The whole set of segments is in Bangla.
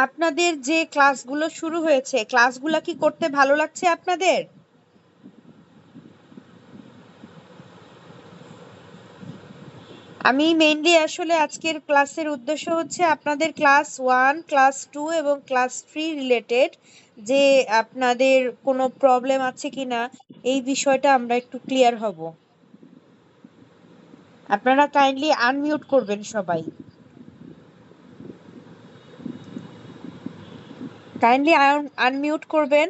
আপনাদের যে ক্লাসগুলো শুরু হয়েছে, ক্লাসগুলো কি করতে ভালো লাগছে আপনাদের? আমি মেইনলি আসলে আজকের ক্লাসের উদ্দেশ্য হচ্ছে আপনাদের ক্লাস 1, ক্লাস 2 এবং ক্লাস 3 রিলেটেড যে আপনাদের কোনো প্রবলেম আছে কিনা এই বিষয়টা আমরা একটু ক্লিয়ার হব। আপনারা কাইন্ডলি আনমিউট করবেন সবাই, কাইন্ডলি আনমিউট করবেন।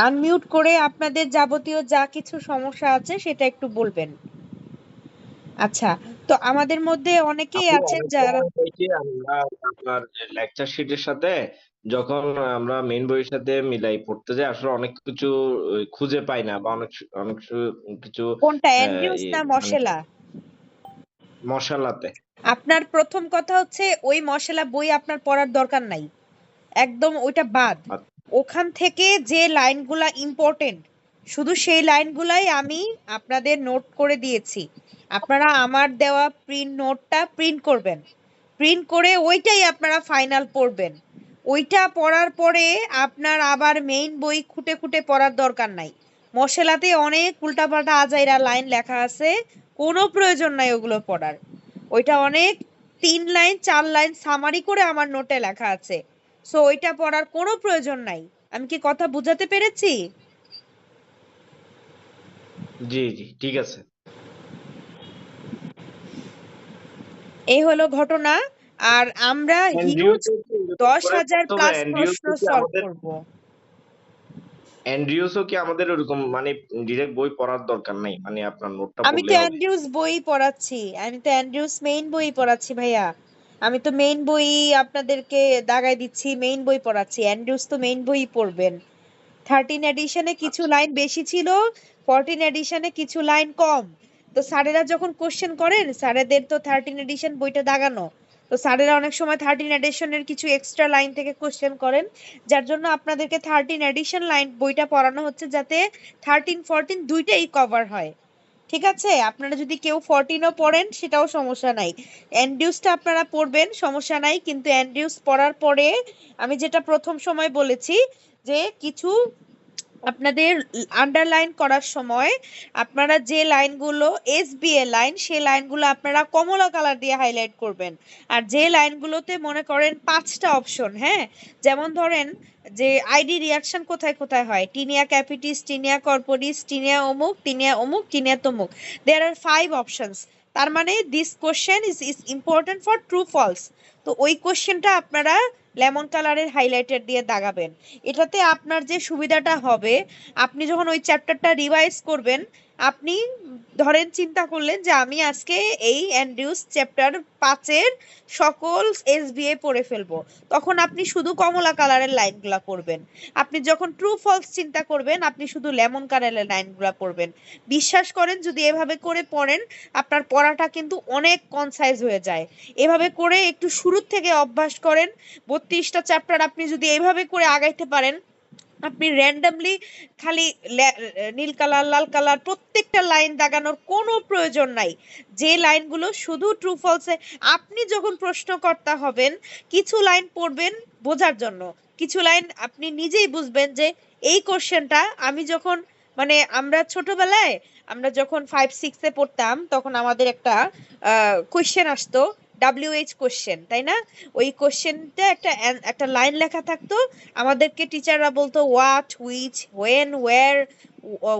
আনমিউট করে আপনাদের যাবতীয় যা কিছু সমস্যা আছে সেটা একটু বলবেন। আচ্ছা, তো আমাদের মধ্যে অনেকেই আপু আছেন অনেক যারা সময় হয় কি আমরা আপনার লেকচার শিটের সাথে যখন আমরা মেইন বইয়ের সাথে মিলাই পড়তে যাই আসলে অনেক কিছু খুঁজে পাই না বা অনেক কিছু কোনটা, আহ, অ্যান্ড্রিউস না মানে মশলা? মশালাতে আপনার প্রথম কথা হচ্ছে ওই মশলা বই আপনার পড়ার দরকার নাই, একদম ওইটা বাদ। ওখান থেকে যে লাইনগুলা ইম্পর্টেন্ট শুধু সেই লাইনগুলাই আমি আপনাদের নোট করে দিয়েছি। আপনারা আমার দেওয়া প্রিন্ট নোটটা প্রিন্ট করবেন, প্রিন্ট করে ওইটাই আপনারা ফাইনাল পড়বেন। ওইটা পড়ার পরে আপনার আবার মেইন বই খুঁটে খুঁটে পড়ার দরকার নাই। মশলাতে অনেক উল্টাপাল্টা আজাইরা লাইন লেখা আছে, কোনো প্রয়োজন নাই ওগুলো পড়ার। ওইটা অনেক 3 লাইন 4 লাইন সামারি করে আমার নোটে লেখা আছে, সো ওইটা পড়ার কোনো প্রয়োজন নাই। আমি কি কথা বুঝাতে পেরেছি? জি জি ঠিক আছে। এই হলো ঘটনা। আর আমরা হিউজ এন্ড্রিউসও কি এরকম করে 10,000 পড়তে হবে? প্লাস প্রশ্ন সলভ করব। এন্ড্রিউসও কি আমাদের ওরকম মানে ডিরেক্ট বই পড়ার দরকার নাই, মানে আপনার নোটটা আমি তো পড়লেই হবে? অ্যান্ড্রিউস বই পড়াচ্ছি, আমি তো অ্যান্ড্রিউস মেইন বই পড়াচ্ছি ভাইয়া। আমি তো মেইন বই আপনাদেরকে দাগাই দিচ্ছি, মেইন বই পড়াচ্ছি। অ্যান্ড্রিউস তো মেইন বই পড়বেন। 13 এডিশনে কিছু আচ্ছা লাইন বেশি ছিল, 14 এডিশনে কিছু লাইন কম। তো স্যারেরা যখন কোশ্চেন করেন, স্যারেদের তো 13 এডিশন বইটা দাগানো, তো স্যারেরা অনেক সময় 13 এডিশনের কিছু এক্সট্রা লাইন থেকে কোশ্চেন করেন, যার জন্য আপনাদেরকে 13 এডিশন লাইন বইটা পড়ানো হচ্ছে যাতে 13 14 দুইটাই কভার হয়। ঠিক আছে, আপনারা যদি কেউ 14ও পড়েন সেটাও সমস্যা নাই, অ্যান্ড্রিউসটা আপনারা পড়বেন সমস্যা নাই। কিন্তু অ্যান্ড্রিউস পড়ার পরে আমি যেটা প্রথম সময় বলেছি যে কিছু আপনাদের আন্ডারলাইন করার সময় আপনারা যে লাইনগুলো এসবিএ লাইন, সেই লাইনগুলো আপনারা কমলা কালার দিয়ে হাইলাইট করবেন। আর যে লাইনগুলোতে মনে করেন 5টা অপশন, হ্যাঁ, যেমন ধরেন যে আইডি রিয়াকশন কোথায় কোথায় হয়, tinea capitis, tinea corporis, tinea অমুক, টিনিয়া অমুক, টিনিয়া তমুক, দেয়ার আর 5 অপশনস। তার মানে this question is important for true false. তো ওই কোশ্চেনটা আপনারা লেমন কালারের হাইলাইটার দিয়ে দাগাবেন। এটাতে আপনার যে সুবিধাটা হবে, আপনি যখন ওই চ্যাপ্টারটা রিভাইজ করবেন, আপনি ধরেন চিন্তা করলেন যে আমি আজকে এই অ্যান্ড্রিউস চ্যাপ্টার 5-এর সকল এসবিএ পড়ে ফেলবো, তখন আপনি শুধু কমলা কালারের লাইনগুলা পড়বেন। আপনি যখন ট্রু ফলস চিন্তা করবেন, আপনি শুধু লেমন কালারের লাইনগুলা পড়বেন। বিশ্বাস করেন যদি এভাবে করে পড়েন, আপনার পড়াটা কিন্তু অনেক কনসাইজ হয়ে যায়। এভাবে করে একটু শুরুর থেকে অভ্যাস করেন। 32টা চ্যাপ্টার আপনি যদি এইভাবে করে আগাইতে পারেন, আপনি র্যান্ডমলি খালি নীল কালার লাল কালার প্রত্যেকটা লাইন দাগানোর কোনো প্রয়োজন নাই। যে লাইনগুলো শুধু ট্রু ফলসে, আপনি যখন প্রশ্নকর্তা হবেন কিছু লাইন পড়বেন বোঝার জন্য, কিছু লাইন আপনি নিজেই বুঝবেন যে এই কোশ্চেনটা আমি যখন, মানে আমরা ছোটবেলায় আমরা যখন 5 6-এ পড়তাম তখন আমাদের একটা কোশ্চেন আসতো, WH কোশ্চেন, তাই না? ওই কোশ্চেনটা একটা লাইন লেখা থাকতো, আমাদেরকে টিচাররা বলতো what, which, when, where,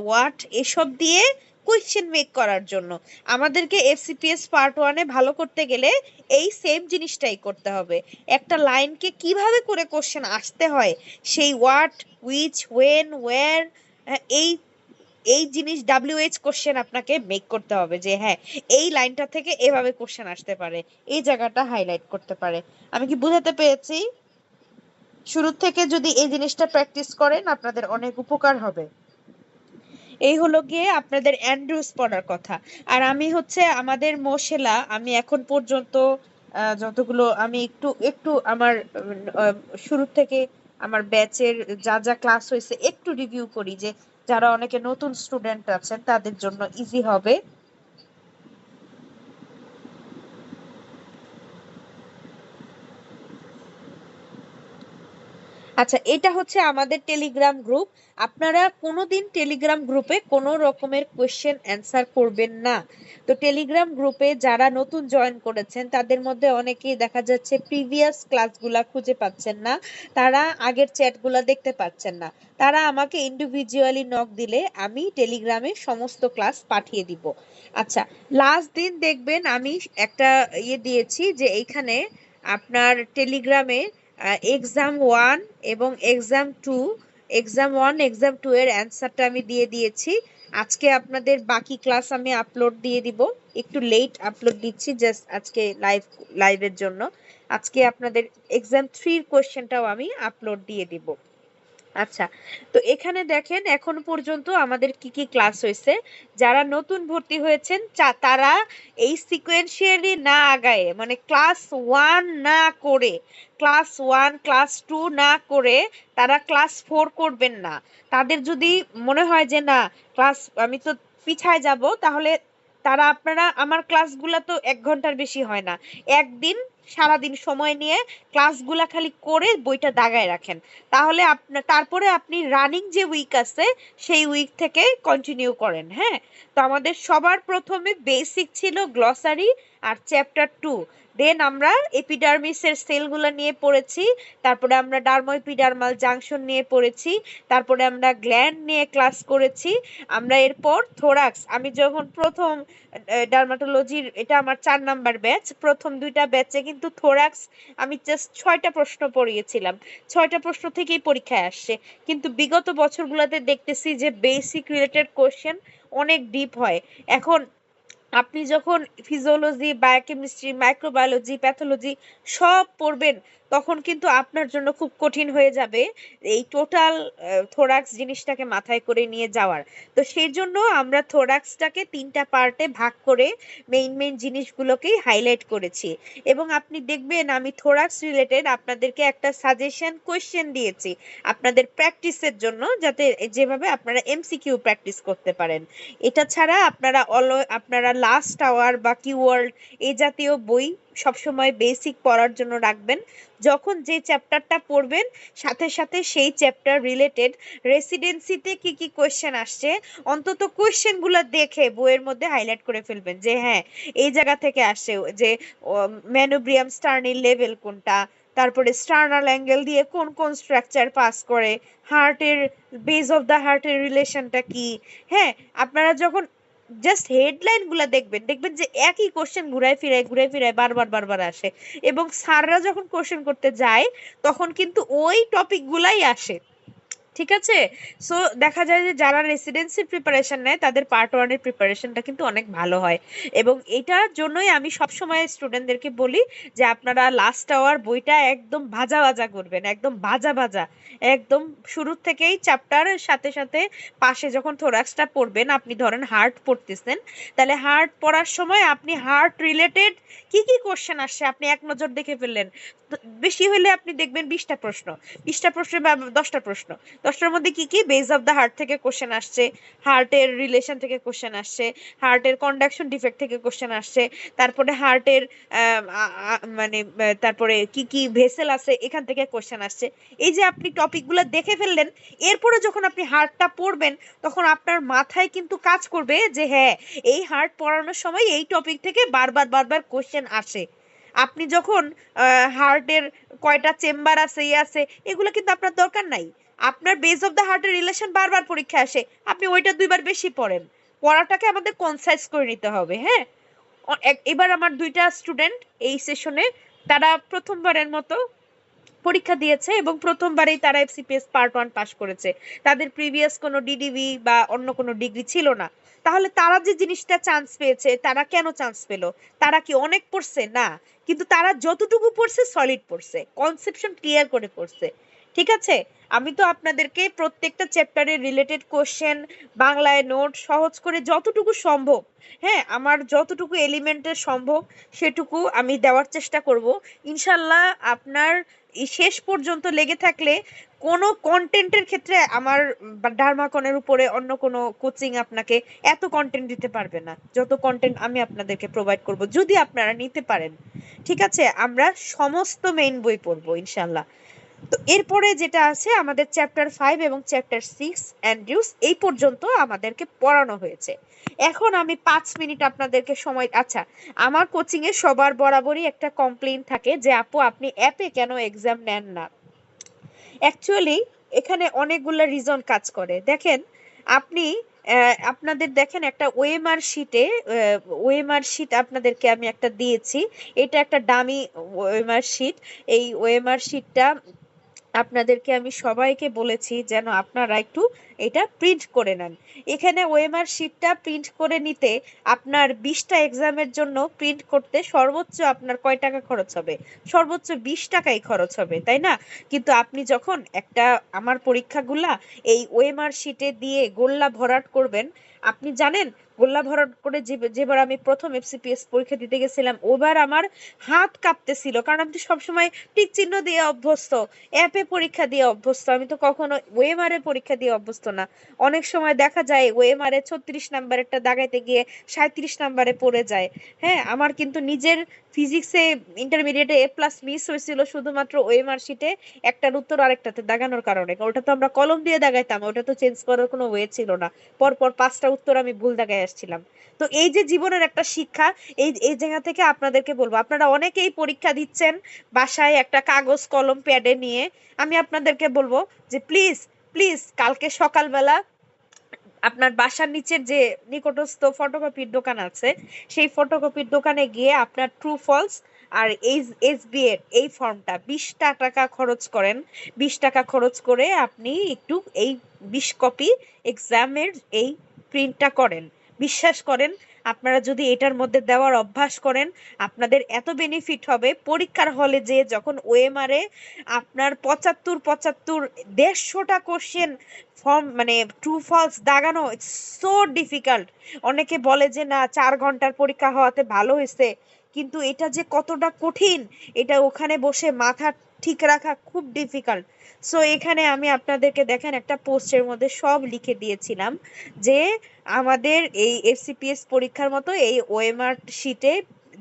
what এসব দিয়ে কোয়েশ্চেন মেক করার জন্য। আমাদেরকে এফসিপিএস পার্ট 1-এ ভালো করতে গেলে এই সেম জিনিসটাই করতে হবে। একটা লাইনকে কিভাবে করে কোশ্চেন আসতে হয়, সেই হোয়াট, হুইচ, হোয়েন, ওয়্যার, এই এই জিনিস WH কোশ্চেন আপনাকে মেক করতে হবে যে হ্যাঁ এই লাইনটা থেকে এভাবে কোশ্চেন আসতে পারে, এই জায়গাটা হাইলাইট করতে পারে। আমি কি বুঝাতে পেরেছি? শুরু থেকে যদি এই জিনিসটা প্র্যাকটিস করেন আপনাদের অনেক উপকার হবে। এই হলো গিয়ে আপনাদের অ্যান্ড্রুস পড়ার কথা। আর আমি হচ্ছে আমাদের মোশেলা, আমি এখন পর্যন্ত যতগুলো আমি একটু একটু আমার শুরু থেকে আমার ব্যাচের যা যা ক্লাস হয়েছে একটু রিভিউ করি, যে যারা অনেকে নতুন স্টুডেন্ট আছেন তাদের জন্য ইজি হবে। আচ্ছা, এটা হচ্ছে আমাদের টেলিগ্রাম গ্রুপ। আপনারা কোনোদিন টেলিগ্রাম গ্রুপে কোনো রকমের কোয়েশ্চেন অ্যান্সার করবেন না। তো টেলিগ্রাম গ্রুপে যারা নতুন জয়েন করেছেন তাদের মধ্যে অনেকেই দেখা যাচ্ছে প্রিভিয়াস ক্লাসগুলা খুঁজে পাচ্ছেন না, তারা আগের চ্যাটগুলা দেখতে পাচ্ছেন না। তারা আমাকে ইন্ডিভিজুয়ালি নক দিলে আমি টেলিগ্রামে সমস্ত ক্লাস পাঠিয়ে দিব। আচ্ছা, লাস্ট দিন দেখবেন আমি একটা দিয়েছি যে এইখানে আপনার টেলিগ্রামে এক্সাম 1 এবং এক্সাম 1 এক্সাম 2 এর অ্যান্সারটা আমি দিয়ে দিয়েছি। আজকে আপনাদের বাকি ক্লাস আমি আপলোড দিয়ে দিব, একটু লেট আপলোড দিচ্ছি জাস্ট আজকে লাইভের জন্য। আজকে আপনাদের এক্সাম 3 এর কোশ্চেনটাও আমি আপলোড দিয়ে দিব। আচ্ছা, তো এখানে দেখেন এখন পর্যন্ত আমাদের কি কি ক্লাস হয়েছে। যারা নতুন ভর্তি হয়েছেন তারা এই সিকোয়েন্সিয়ালি না আগায়ে, মানে ক্লাস 1 না করে, ক্লাস 1 ক্লাস 2 না করে তারা ক্লাস 4 করবেন না। তাদের যদি মনে হয় যে না ক্লাস আমি তো পিছায় যাব, তাহলে আপনারা আমার ক্লাসগুলা তো 1 ঘন্টার বেশি হয় না, একদিন সারাদিন সময় নিয়ে ক্লাসগুলা খালি করে বইটা দাগায় রাখেন। তাহলে তারপরে আপনি রানিং যে উইক আছে সেই উইক থেকে কন্টিনিউ করেন। হ্যাঁ, তো আমাদের সবার প্রথমে বেসিক ছিল গ্লসারি আর চ্যাপ্টার 2। দেন আমরা এপিডার্মিসের সেলগুলো নিয়ে পড়েছি, তারপরে আমরা ডার্মোএপিডার্মাল জাংশন নিয়ে পড়েছি, তারপরে আমরা গ্ল্যান্ড নিয়ে ক্লাস করেছি। আমরা এরপর থোরাক্স, আমি যখন প্রথম ডার্মাটোলজির, এটা আমার 4 নাম্বার ব্যাচ, প্রথম 2টা ব্যাচে কিন্তু থোরাক্স আমি জাস্ট 6টা প্রশ্ন পড়িয়েছিলাম, 6টা প্রশ্ন থেকেই পরীক্ষায় আসছে। কিন্তু বিগত বছরগুলোতে দেখতেছি যে বেসিক রিলেটেড কোশ্চেন অনেক ডিপ হয়। এখন আপনি যখন ফিজিওলজি, বায়োকেমিস্ট্রি, মাইক্রোবায়োলজি, প্যাথোলজি সব পড়বেন, তখন কিন্তু আপনার জন্য খুব কঠিন হয়ে যাবে এই টোটাল থোরাক্স জিনিসটাকে মাথায় করে নিয়ে যাওয়ার। তো সেই জন্য আমরা থোরাক্সটাকে 3টা পার্টে ভাগ করে মেইন জিনিসগুলোকেই হাইলাইট করেছি। এবং আপনি দেখবেন আমি থোরাক্স রিলেটেড আপনাদেরকে একটা সাজেশন কোয়েশ্চেন দিয়েছি আপনাদের প্র্যাকটিসের জন্য, যাতে যেভাবে আপনারা এমসিকিউ প্র্যাকটিস করতে পারেন। এটা ছাড়া আপনারা লাস্ট আওয়ার বা কিওয়ার্ড এই জাতীয় বই সবসময় বেসিক পড়ার জন্য রাখবেন। যখন যে চ্যাপ্টারটা পড়বেন সাথে সাথে সেই চ্যাপ্টার রিলেটেড রেসিডেন্সিতে কি কি কোয়েশ্চেন আসছে অন্তত কোয়েশ্চেনগুলো দেখে বইয়ের মধ্যে হাইলাইট করে ফেলবেন যে হ্যাঁ এই জায়গা থেকে আসছে, যে ম্যানোব্রিয়াম স্টার্নির লেভেল কোনটা, তারপরে স্টার্নাল অ্যাঙ্গেল দিয়ে কোন কোন স্ট্রাকচার পাস করে, হার্টের বেস অফ দ্য হার্টের রিলেশনটা কি। হ্যাঁ, আপনারা যখন জাস্ট হেডলাইন গুলা দেখবেন যে একই কোশ্চেন ঘুরায় ফিরায় বারবার আসে, এবং স্যাররা যখন কোশ্চেন করতে যায় তখন কিন্তু ওই টপিক গুলাই আসে। ঠিক আছে, সো দেখা যায় যে যারা রেসিডেন্সির প্রিপারেশন নেয় তাদের পার্ট 1 এর প্রিপারেশনটা কিন্তু অনেক ভালো হয়। এবং এটার জন্যই আমি সবসময় স্টুডেন্টদেরকে বলি যে আপনারা লাস্ট আওয়ার বইটা একদম ভাজা করবেন, একদম ভাজা, একদম শুরুর থেকেই চ্যাপ্টারের সাথে সাথে পাশে যখন থোরাক্সটা পড়বেন, আপনি ধরেন হার্ট পড়তেছেন, তাহলে হার্ট পড়ার সময় আপনি হার্ট রিলেটেড কি কি কোশ্চেন আসছে আপনি এক নজর দেখে ফেললেন। বেশি হলে আপনি দেখবেন 20টা প্রশ্ন, 20টা প্রশ্ন বা 10টা প্রশ্ন, 10টার মধ্যে কি কি বেস অফ দ্য হার্ট থেকে কোশ্চেন আসছে, হার্টের রিলেশন থেকে কোশ্চেন আসছে, হার্টের কন্ডাকশন ডিফেক্ট থেকে কোশ্চেন আসছে, তারপরে হার্টের মানে তারপরে কি কি ভেসেল আছে এখান থেকে কোশ্চেন আসছে। এই যে আপনি টপিকগুলো দেখে ফেললেন, এরপরে যখন আপনি হার্টটা পড়বেন তখন আপনার মাথায় কিন্তু কাজ করবে যে হ্যাঁ এই হার্ট পড়ানোর সময় এই টপিক থেকে বারবার কোশ্চেন আসে। আপনি যখন হার্টের কয়টা চেম্বার আছে আছে এগুলো কিন্তু আপনার দরকার নাই, আপনার বেস অফ দ্য হার্টের রিলেশন বারবার পরীক্ষা আসে, আপনি ওইটা 2বার বেশি পড়েন। পড়াটাকে আমাদের কনসাইজ করে নিতে হবে। হ্যাঁ, এবার আমার 2টা স্টুডেন্ট এই সেশনে তারা প্রথমবারের মতো পরীক্ষা দিয়েছে এবং প্রথমবারেই তারা এফসিপিএস পার্ট 1 পাস করেছে, তাদের প্রিভিয়াস কোনো ডিডিভি বা অন্য কোনো ডিগ্রি ছিল না। তাহলে তারা যে জিনিসটা চান্স পেয়েছে, তারা কেন চান্স পেলো? তারা কি অনেক পড়ছে? না, কিন্তু তারা যতটুকু পড়ছে সলিড পড়ছে, কনসেপশন ক্লিয়ার করে পড়ছে। ঠিক আছে, আমি তো আপনাদেরকে প্রত্যেকটা চ্যাপ্টারের রিলেটেড কোশ্চেন বাংলায় নোট সহজ করে যতটুকু সম্ভব, হ্যাঁ আমার যতটুকু এলিমেন্টের সম্ভব সেটুকু আমি দেওয়ার চেষ্টা করব। ইনশাল্লাহ আপনার শেষ পর্যন্ত লেগে থাকলে কোনো কন্টেন্টের ক্ষেত্রে আমার ডার্মাকনের উপরে অন্য কোনো কোচিং আপনাকে এত কন্টেন্ট দিতে পারবে না যত কন্টেন্ট আমি আপনাদেরকে প্রোভাইড করব, যদি আপনারা নিতে পারেন। ঠিক আছে, আমরা সমস্ত মেইন বই পড়বো ইনশাল্লাহ। তো এরপরে যেটা আছে আমাদের চ্যাপ্টার 5 এবং চ্যাপ্টার 6 অ্যান্ড্রিউস, এই পর্যন্ত আমাদেরকে পড়ানো হয়েছে। এখন আমি 5 মিনিট আপনাদেরকে সময়, আচ্ছা আমার কোচিং এ সবার বরাবরই একটা কমপ্লেইন থাকে যে আপু আপনি অ্যাপে কেন এক্সাম নেন না। অ্যাকচুয়ালি এখানে অনেকগুলো রিজন কাজ করে। দেখেন আপনি আপনাদের দেখেন একটা ওএমআর শিটে, ওএমআর শিট আপনাদেরকে আমি একটা দিয়েছি, এটা একটা ডামি ওএমআর শিট। এই ওএমআর শিটটা আপনাদেরকে আমি সবাইকে বলেছি যেন আপনারা একটু এটা প্রিন্ট করে নেন। এখানে ওএমআর শিটটা প্রিন্ট করে নিতে আপনার 20টা এক্সামের জন্য প্রিন্ট করতে সর্বোচ্চ আপনার কয় টাকা খরচ হবে? সর্বোচ্চ 20 টাকাই খরচ হবে, তাই না? কিন্তু আপনি যখন একটা আমার পরীক্ষাগুলা এই ওএমআর শিটে দিয়ে গোল্লা ভরাট করবেন, আপনি জানেন গোল্লা ভরাট করে যেবার আমি প্রথম এফসিপিএস পরীক্ষা দিতে গেছিলাম, ওবার আমার হাত কাঁপতেছিল, কারণ আমি তো সবসময় টিক চিহ্ন দিয়ে অভ্যস্ত, অ্যাপে পরীক্ষা দিয়ে অভ্যস্ত, আমি তো কখনো ওএমআরে পরীক্ষা দিয়ে অভ্যস্ত না। অনেক সময় দেখা যায় ওএমআরে 36 নাম্বারেরটা দাগাইতে গিয়ে 37 নাম্বারে পড়ে যায়। হ্যাঁ, আমার কিন্তু নিজের ফিজিক্সে ইন্টারমিডিয়েটে এ প্লাস মিস হয়েছিল শুধুমাত্র ওএমআর শিটে একটার উত্তর আরেকটাতে দাগানোর কারণে। ওটা তো আমরা কলম দিয়ে দাগাইতাম, ওটা তো চেঞ্জ করার কোনো ওয়ে ছিল না, পরপর 5টা উত্তর আমি ভুল দাগাই আসছিলাম। তো এই যে জীবনের একটা শিক্ষা, এই এই জায়গা থেকে আপনাদেরকে বলবো, আপনারা অনেকেই পরীক্ষা দিচ্ছেন বাসায় একটা কাগজ কলম প্যাডে নিয়ে, আমি আপনাদেরকে বলবো যে প্লিজ প্লিজ কালকে সকালবেলা আপনার বাসার নিচের যে নিকটস্থ ফটোকপির দোকান আছে, সেই ফটোকপির দোকানে গিয়ে আপনার ট্রু ফলস আর এসবি এর এই ফর্মটা 20 টাকা খরচ করেন। 20 টাকা খরচ করে আপনি একটু এই 20 কপি এক্সামের এই প্রিন্টটা করেন। বিশ্বাস করেন, আপনারা যদি এটার মধ্যে দেওয়ার অভ্যাস করেন, আপনাদের এত বেনিফিট হবে। পরীক্ষার হলে যে যখন ওএমআরে আপনার 75 150টা কোশ্চেন ফর্ম মানে ট্রু ফলস দাগানো, ইটস সো ডিফিকাল্ট। অনেকে বলে যে না 4 ঘন্টার পরীক্ষা হওয়াতে ভালো হয়েছে, কিন্তু এটা যে কতটা কঠিন এটা ওখানে বসে মাথা ঠিক রাখা খুব ডিফিকাল্ট। সো এখানে আমি আপনাদেরকে দেখেন একটা পোস্টের মধ্যে সব লিখে দিয়েছিলাম যে আমাদের এই এফসিপিএস পরীক্ষার মতো এই ওএমআর শিটে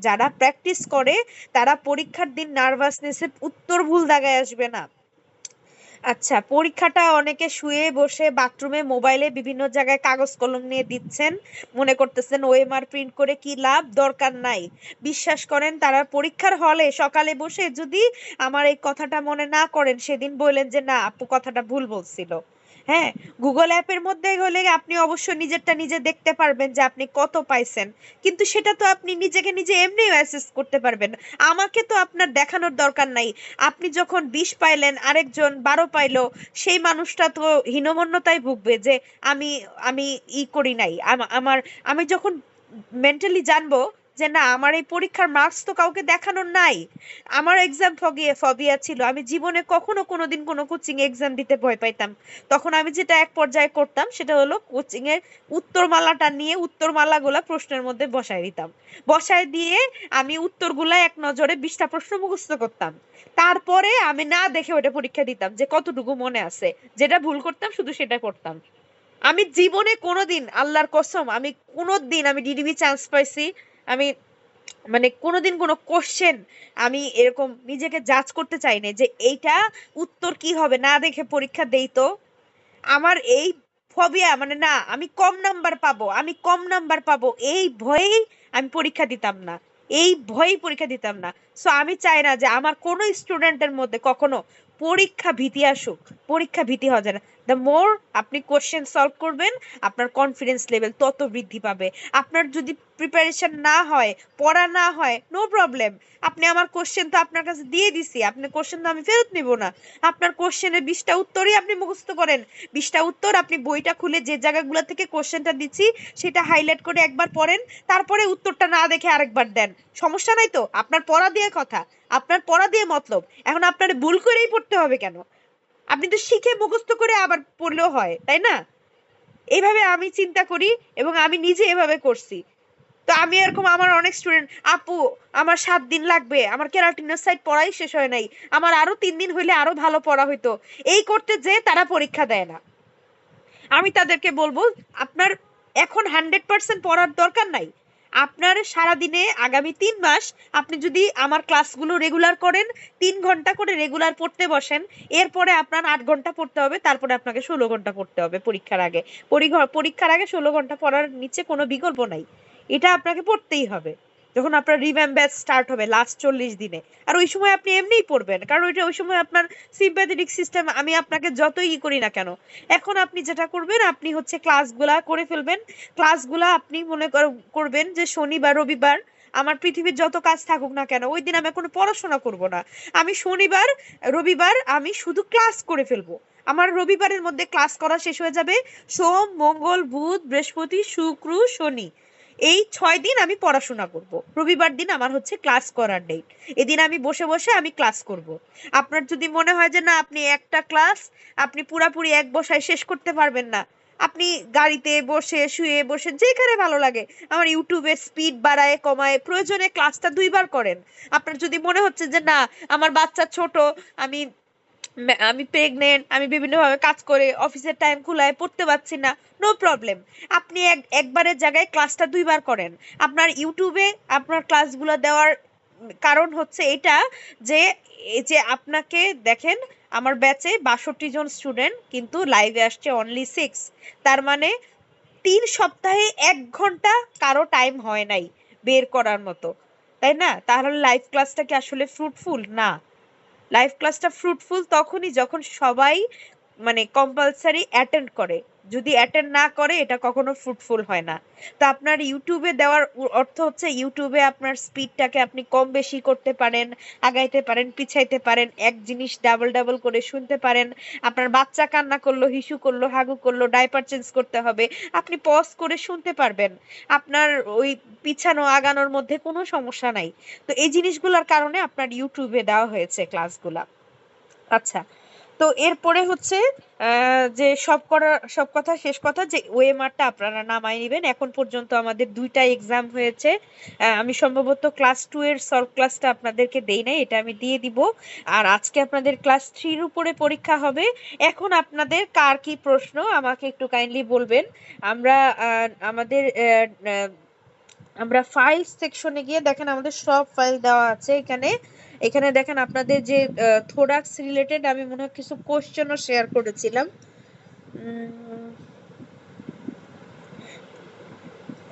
যারা প্র্যাকটিস করে তারা পরীক্ষার দিন নার্ভাসনেসে উত্তর ভুল দাগায় আসবে না। আচ্ছা, পরীক্ষাটা অনেকে শুয়ে বসে বাথরুমে মোবাইলে বিভিন্ন জায়গায় কাগজ কলম নিয়ে দিচ্ছেন, মনে করতেছেন ওএমআর প্রিন্ট করে কি লাভ, দরকার নাই। বিশ্বাস করেন, তারা পরীক্ষার হলে সকালে বসে যদি আমার এই কথাটা মনে না করেন, সেদিন বললেন যে না আপু কথাটা ভুল বলছিল। হ্যাঁ, গুগল অ্যাপের মধ্যে হলে আপনি অবশ্য নিজেরটা নিজে দেখতে পারবেন যে আপনি কত পাইছেন, কিন্তু সেটা তো আপনি নিজেকে নিজে এমনি অ্যাসেস করতে পারবেন। আমাকে তো আপনার দেখানোর দরকার নাই। আপনি যখন 20 পাইলেন, আরেকজন 12 পাইলো, সেই মানুষটা তো হীনমন্যতায় ভুগবে যে আমি আমি করি নাই। আমার আমি যখন মেন্টালি জানবো যে না আমার এই পরীক্ষার মার্কস তো কাউকে দেখানোর নাই। আমার এক্সাম ফবিয়া ছিল, আমি জীবনে কখনো কোনোদিন কোনো কোচিং এক্সাম দিতে ভয় পাইতাম। তখন আমি যেটা এক পর্যায়ে করতাম সেটা হলো কোচিং এর উত্তরমালাটা নিয়ে উত্তরমালাগুলা প্রশ্নের মধ্যে বসায় দিতাম। বসায় দিয়ে আমি উত্তরগুলা এক নজরে 20টা প্রশ্ন মুখস্থ করতাম। তারপরে আমি না দেখে ওটা পরীক্ষা দিতাম যে কতটুকু মনে আছে। যেটা ভুল করতাম শুধু সেটা করতাম। আমি জীবনে কোনোদিন, আল্লাহর কসম, আমি কোনোদিন আমি ডিডিবি চান্স পাইছি, আমি মানে কোনোদিন কোনো কোশ্চেন আমি এরকম নিজেকে জাজ করতে চাই না যে এইটা উত্তর কি হবে, না দেখে পরীক্ষা দেই। তো আমার এই ফবিয়া মানে না আমি কম নাম্বার পাবো, আমি কম নাম্বার পাবো, এই ভয়েই আমি পরীক্ষা দিতাম না, এই ভয়েই পরীক্ষা দিতাম না। সো আমি চাই না যে আমার কোনো স্টুডেন্টের মধ্যে কখনো পরীক্ষা ভীতি আসুক। পরীক্ষা ভীতি হওয়া যায় না। দ্য মোর আপনি কোশ্চেন সলভ করবেন, আপনার কনফিডেন্স লেভেল তত বৃদ্ধি পাবে। আপনার যদি প্রিপারেশন না হয়, পড়া না হয়, নো প্রবলেম, আপনি আমার কোশ্চেন তো আপনার কাছে দিয়ে দিছি, আপনার কোশ্চেন তো আমি ফেরত নিব না। আপনার কোশ্চেনের 20টা উত্তরই আপনি মুখস্থ করেন। 20টা উত্তর আপনি বইটা খুলে যে জায়গাগুলো থেকে কোশ্চেনটা দিচ্ছি সেটা হাইলাইট করে একবার পড়েন, তারপরে উত্তরটা না দেখে আরেকবার দেন। সমস্যা নাই তো, আপনার পড়া দিয়ে কথা, আপনার পড়া দিয়ে মতলব। এখন আপনার ভুল করেই পড়তে হবে কেন? আপনি তো শিখে মুখস্থ করে আবার পড়লেও হয়, তাই না? এইভাবে আমি চিন্তা করি এবং আমি নিজে এভাবে করছি। তো আমি এরকম, আমার অনেক স্টুডেন্ট, আপু আমার 7 দিন লাগবে, আমার কেরাটিনোসাইট পড়াই শেষ হয় নাই, আমার আরো 3 দিন হইলে আরো ভালো পড়া হইতো, এই করতে যে তারা পরীক্ষা দেয় না। আমি তাদেরকে বলবো আপনার এখন 100% পড়ার দরকার নাই। আপনার সারাদিনে আগামী 3 মাস আপনি যদি আমার ক্লাসগুলো রেগুলার করেন, 3 ঘন্টা করে রেগুলার পড়তে বসেন, এরপরে আপনার 8 ঘন্টা পড়তে হবে, তারপরে আপনাকে 16 ঘন্টা পড়তে হবে পরীক্ষার আগে। পরীক্ষার আগে 16 ঘন্টা পড়ার নিচে কোনো বিকল্প নাই। এটা আপনাকে পড়তেই হবে। যখন আপনার রিভ্যাম ব্যাচ স্টার্ট হবে লাস্ট 40 দিনে। আর ওই সময় আপনি এমনিই পড়বেন, কারণ ওই সময় আপনার সিম্প্যাথেটিক সিস্টেম আমি আপনাকে যতই করি না কেন, এখন আপনি যেটা করবেন, আপনি হচ্ছে ক্লাসগুলা করে ফেলবেন। ক্লাসগুলা আপনি মনে করবেন যে শনিবার রবিবার আমার পৃথিবীর যত কাজ থাকুক না কেন, ওই দিন আমি কোনো পড়াশোনা করব না। আমি শনিবার রবিবার আমি শুধু ক্লাস করে ফেলবো। আমার রবিবারের মধ্যে ক্লাস করা শেষ হয়ে যাবে। সোম মঙ্গল বুধ বৃহস্পতি শুক্র শনি, এই 6 দিন আমি পড়াশোনা করব। রবিবার দিন আমার হচ্ছে ক্লাস করার ডেট। এদিন আমি বসে বসে আমি ক্লাস করব। আপনার যদি মনে হয় যে না আপনি একটা ক্লাস আপনি পুরাপুরি এক বসায় শেষ করতে পারবেন না, আপনি গাড়িতে বসে শুয়ে বসে যেখানে ভালো লাগে আমার ইউটিউবে স্পিড বাড়ায় কমায় প্রয়োজনে ক্লাসটা 2বার করেন। আপনার যদি মনে হচ্ছে যে না আমার বাচ্চা ছোট, আমি আমি প্রেগনেন্ট, আমি বিভিন্নভাবে কাজ করে অফিসের টাইম কুলায় পড়তে পারছি না, নো প্রবলেম। আপনি একবারের জায়গায় ক্লাসটা 2বার করেন। আপনার ইউটিউবে আপনার ক্লাসগুলো দেওয়ার কারণ হচ্ছে এটা যে এই যে আপনাকে দেখেন আমার ব্যাচে 62 জন স্টুডেন্ট, কিন্তু লাইভে আসছে অনলি 6। তার মানে 3 সপ্তাহে 1 ঘন্টা কারো টাইম হয় নাই বের করার মতো, তাই না? তাহলে লাইভ ক্লাসটা কি আসলে ফ্রুটফুল না? লাইভ ক্লাসটা ফ্রুটফুল তখনই যখন সবাই মানে কম্পালসারি অ্যাটেন্ড করে। যদি অ্যাটেন্ড না করে এটা কখনো ফ্রুটফুল হয় না। তো আপনার ইউটিউবে দেওয়ার অর্থ হচ্ছে ইউটিউবে আপনার স্পিডটাকে আপনি কম বেশি করতে পারেন, আগাইতে পারেন, পিছাইতে পারেন, এক জিনিস ডাবল ডাবল করে শুনতে পারেন। আপনার বাচ্চা কান্না করলো, হিসু করলো, হাগু করলো, ডাইপার চেঞ্জ করতে হবে, আপনি পজ করে শুনতে পারবেন। আপনার ওই পিছানো আগানোর মধ্যে কোনো সমস্যা নাই। তো এই জিনিসগুলোর কারণে আপনার ইউটিউবে দেওয়া হয়েছে ক্লাসগুলা। আচ্ছা, তো এরপরে হচ্ছে যে সব কথা শেষ কথা যে ওএমআরটা আপনারা নামায় নেবেন। এখন পর্যন্ত আমাদের 2টা এক্সাম হয়েছে। আমি সম্ভবত ক্লাস 2 এর সলভ ক্লাসটা আপনাদেরকে দেই নাই, এটা আমি দিয়ে দিব। আর আজকে আপনাদের ক্লাস 3 এর উপরে পরীক্ষা হবে। এখন আপনাদের কার কি প্রশ্ন আমাকে একটু কাইন্ডলি বলবেন। আমরা আমাদের আমরা ফাইল সেকশনে গিয়ে দেখেন আমাদের সব ফাইল দেওয়া আছে এখানে। এখানে দেখেন আপনাদের যে থোরাক্স রিলেটেড আমি মনে হয় কিছু কোশ্চেনও শেয়ার করেছিলাম।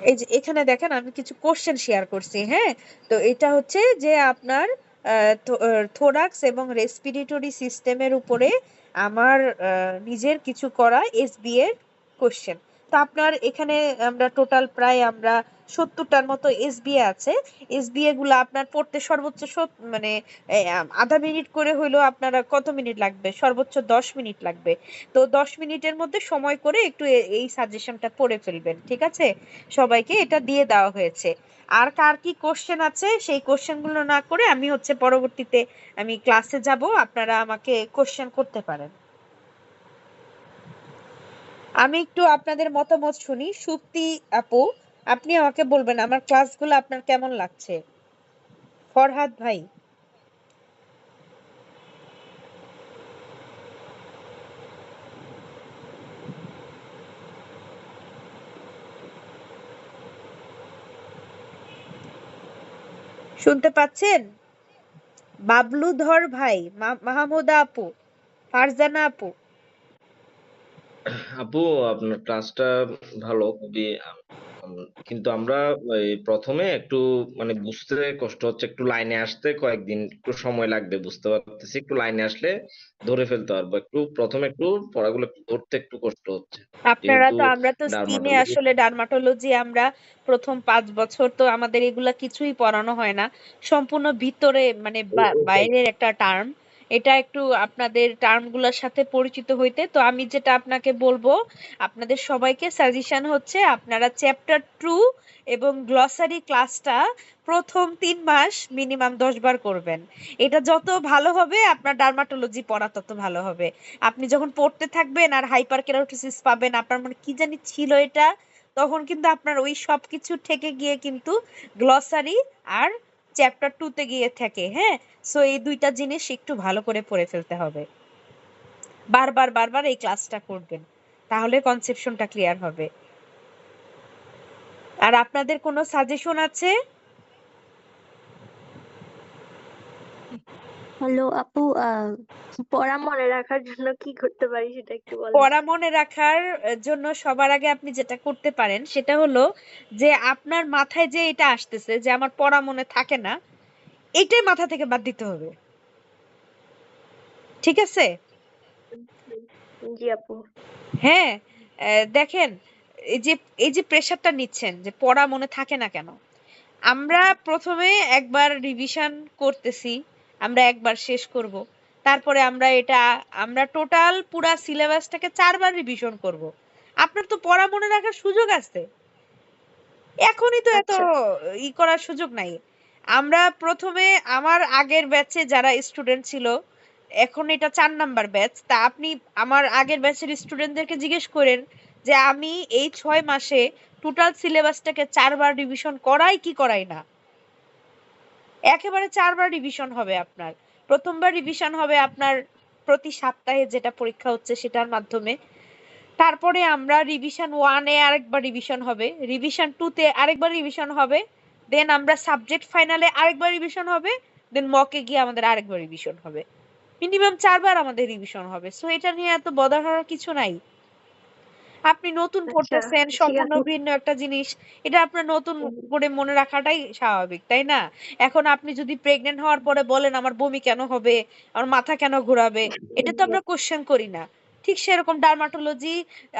এই যে এখানে দেখেন আমি কিছু কোশ্চেন শেয়ার করছি, হ্যাঁ। তো এটা হচ্ছে যে আপনার থোরাক্স এবং রেসপিরেটরি সিস্টেমের উপরে আমার নিজের কিছু করা এসবি এর কোশ্চেন। তো আপনার এখানে আমরা টোটাল প্রায় আমরা 70টার মতো এসবিএ আছে। এসবিএ গুলো আপনার পড়তে সর্বোচ্চ মানে আধা মিনিট করে হইলেও আপনারা কত মিনিট লাগবে? সর্বোচ্চ 10 মিনিট লাগবে। তো 10 মিনিটের মধ্যে সময় করে একটু এই সাজেশনটা পড়ে ফেলবেন, ঠিক আছে? সবাইকে এটা দিয়ে দেওয়া হয়েছে। আর কার কি কোশ্চেন আছে সেই কোশ্চেনগুলো না করে আমি হচ্ছে পরবর্তীতে আমি ক্লাসে যাব, আপনারা আমাকে কোশ্চেন করতে পারেন। আমি একটু আপনাদের মতামত শুনি। সুপ্তি আপু, আপনি আমাকে বলবেন আমার ক্লাসগুলো আপনার কেমন লাগছে? ফরহাদ ভাই, শুনতে পাচ্ছেন? বাবলুধর ভাই, মাহমুদা আপু, ফারজানা আপু। আপু, আপনার ক্লাসটা ভালো খুবই। কিন্তু আমরা প্রথমে একটু মানে বুঝতে কষ্ট হচ্ছে, একটু লাইনে আসতে কয়েকদিন একটু সময় লাগবে, বুঝতে পারতেছি। একটু লাইনে আসলে ধরে ফেলতে পারবো। একটু প্রথমে একটু পড়াগুলো একটু ধরতে একটু কষ্ট হচ্ছে, আপনারা যেহেতু তো আমরা তো স্কিমে ডার্মাটোলজি। আসলে ডার্মাটোলজি আমরা প্রথম 5 বছর তো আমাদের এগুলা কিছুই পড়ানো হয় না। সম্পূর্ণ ভিতরে মানে বাইরের একটা টার্ম। এটা একটু আপনাদের টার্মগুলোর সাথে পরিচিত হইতে। তো আমি যেটা আপনাকে বলবো, আপনাদের সবাইকে সাজেশন হচ্ছে আপনারা চ্যাপ্টার 2 এবং গ্লসারি ক্লাসটা প্রথম 3 মাস মিনিমাম 10 বার করবেন। এটা যত ভালো হবে আপনার ডার্মাটোলজি পড়া তত ভালো হবে। আপনি যখন পড়তে থাকবেন আর হাইপার কেরাটোসিস পাবেন, আপনার মনে কি জানি ছিল এটা, তখন কিন্তু আপনার ওই সবকিছু থেকে গিয়ে কিন্তু গ্লসারি আর চ্যাপ্টার 2 তে গিয়ে থাকে, হ্যাঁ। সো এই দুইটা জিনিস একটু ভালো করে পড়ে ফেলতে হবে। বারবার বারবার এই ক্লাসটা করবেন, তাহলে কনসেপশনটা ক্লিয়ার হবে। আর আপনাদের কোনো সাজেশন আছে? হ্যালো আপু, পড়া মনে রাখার জন্য কি করতে পারি সেটা একটু বলেন। পড়া মনে রাখার জন্য সবার আগে আপনি যেটা করতে পারেন সেটা হলো যে আপনার মাথায় যে এটা আসতেছে যে আমার পড়া মনে থাকে না, এটাই মাথা থেকে বাদ দিতে হবে। ঠিক আছে? জি আপু। হ্যাঁ, দেখেন এই যে প্রেশারটা নিচ্ছেন যে পড়া মনে থাকে না কেন, আমরা প্রথমে একবার রিভিশন করতেছি, আমরা একবার শেষ করব, তারপরে আমরা টোটাল পুরা সিলেবাসটাকে 4 বার রিভিশন করব। আপনার তো পড়া মনে রাখার সুযোগ আছে, এখনই তো এত আচ্ছা করার সুযোগ নাই। আমরা প্রথমে আমার আগের ব্যাচে যারা স্টুডেন্ট ছিল, এখন এটা 4 নাম্বার ব্যাচ, তা আপনি আমার আগের ব্যাচের স্টুডেন্টদেরকে জিজ্ঞেস করেন যে আমি এই 6 মাসে টোটাল সিলেবাসটাকে 4 বার রিভিশন করাই কি করাই না। একেবারে 4 বার রিভিশন হবে আপনার। প্রথমবার রিভিশন হবে আপনার প্রতি সপ্তাহে যেটা পরীক্ষা হচ্ছে সেটার মাধ্যমে। তারপরে আমরা রিভিশন 1 এ আরেকবার রিভিশন হবে, রিভিশন 2 তে আরেকবার রিভিশন হবে, দেন আমরা সাবজেক্ট ফাইনালে আরেকবার রিভিশন হবে, দেন মকে গিয়ে আমাদের আরেকবার রিভিশন হবে। মিনিমাম 4 বার আমাদের রিভিশন হবে। সো এটা নিয়ে এত বদার হওয়ার কিছু নাই। আপনি নতুন আচ্ছা পড়তেছেন, ঠিক সম্পূর্ণ আছে। ভিন্ন একটা জিনিস, এটা আপনার নতুন করে মনে রাখাটাই স্বাভাবিক, তাই না? এখন আপনি যদি প্রেগনেন্ট হওয়ার পরে বলেন আমার বমি কেন হবে, আমার মাথা কেন ঘোরাবে, এটা তো আমরা কোশ্চেন করি না। ঠিক সেরকম ডার্মাটোলজি,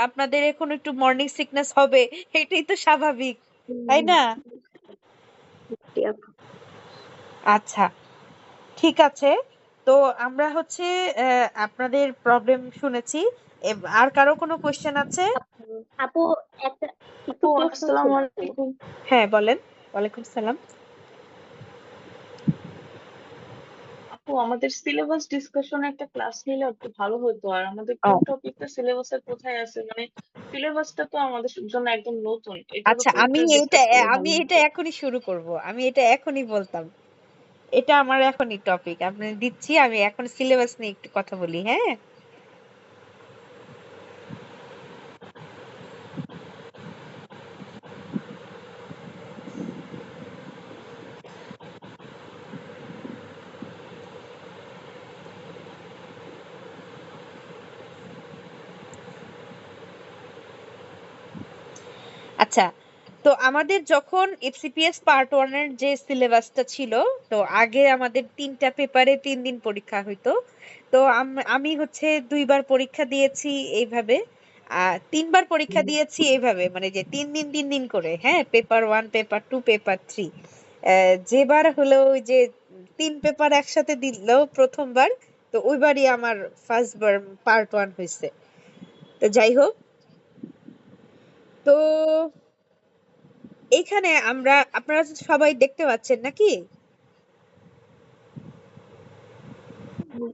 আপনাদের এখন একটু মর্নিং সিকনেস হবে, এটাই তো স্বাভাবিক, তাই না? জি আপু। আচ্ছা, ঠিক আছে। তো আমরা হচ্ছে আপনাদের প্রবলেম শুনেছি। আর কারো কোনো কোশ্চেন আছে? আপু একটা একটু আপু প্রশ্ন ছিল আসসালামু আপু। আলাইকুম। হ্যাঁ বলেন। ওয়ালাইকুম সালাম। আপু আমাদের সিলেবাস ডিসকাশনে একটা ক্লাস নিলে একটু ভালো হতো, আর আমাদের ও কোন টপিকটা সিলেবাসের কোথায় আছে, মানে সিলেবাসটা তো আমাদের জন্য একদম নতুন, এটার আচ্ছা, উপর একটু ডিসকাস করলে ভালো আমি এটা হতো। এখনই শুরু করব, আমি এটা এখনই বলতাম, এটা আমার এখনই টপিক আপনি দিচ্ছি, আমি এখন সিলেবাস নিয়ে একটু কথা বলি। হ্যাঁ, আচ্ছা। তো আমাদের যখন এফসিপিএস পার্ট 1 এর যে সিলেবাসটা ছিল, তো আগে আমাদের 3টা পেপারে 3 দিন পরীক্ষা হইতো। তো আমি হচ্ছে 2 বার পরীক্ষা দিয়েছি এইভাবে, 3 বার পরীক্ষা দিয়েছি এইভাবে, মানে যে 3 দিন 3 দিন করে, হ্যাঁ, পেপার 1 পেপার 2 পেপার 3। যেবার হলো ওই যে 3 পেপার একসাথে দিল প্রথমবার, তো ওইবারই আমার ফার্স্ট বার পার্ট 1 হয়েছে। তো যাই হোক, তো এইখানে আপনারা তো সবাই দেখতে পাচ্ছেন নাকি?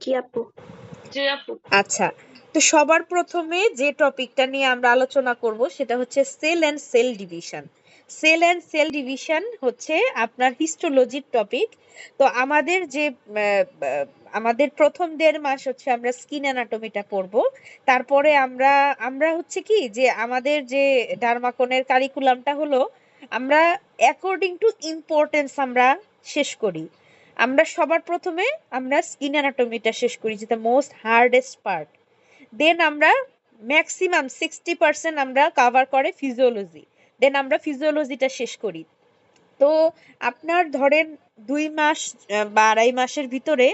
জি আপু। জি আপু। আচ্ছা, তো সবার প্রথমে যে টপিকটা নিয়ে আমরা আলোচনা করব সেটা হচ্ছে cell and cell division. Cell and cell division হচ্ছে আপনার হিস্টোলজির টপিক। তো আমাদের যে আমাদের প্রথম 1.5 মাস হচ্ছে আমরা স্কিন অ্যানাটমিটা পড়ব। তারপরে আমরা হচ্ছে কি যে আমাদের যে ডার্মাকনের কারিকুলামটা হলো, আমরা অ্যাকর্ডিং টু ইম্পর্টেন্স আমরা শেষ করি। আমরা সবার প্রথমে আমরা স্কিন অ্যানাটমিটা শেষ করি, যেটা মোস্ট হার্ডেস্ট পার্ট। দেন আমরা ম্যাক্সিমাম 60% আমরা কভার করে ফিজিওলজি, দেন আমরা ফিজিওলজিটা শেষ করি। তো আপনার ধরেন 2 মাস বা 2.5 মাসের ভিতরে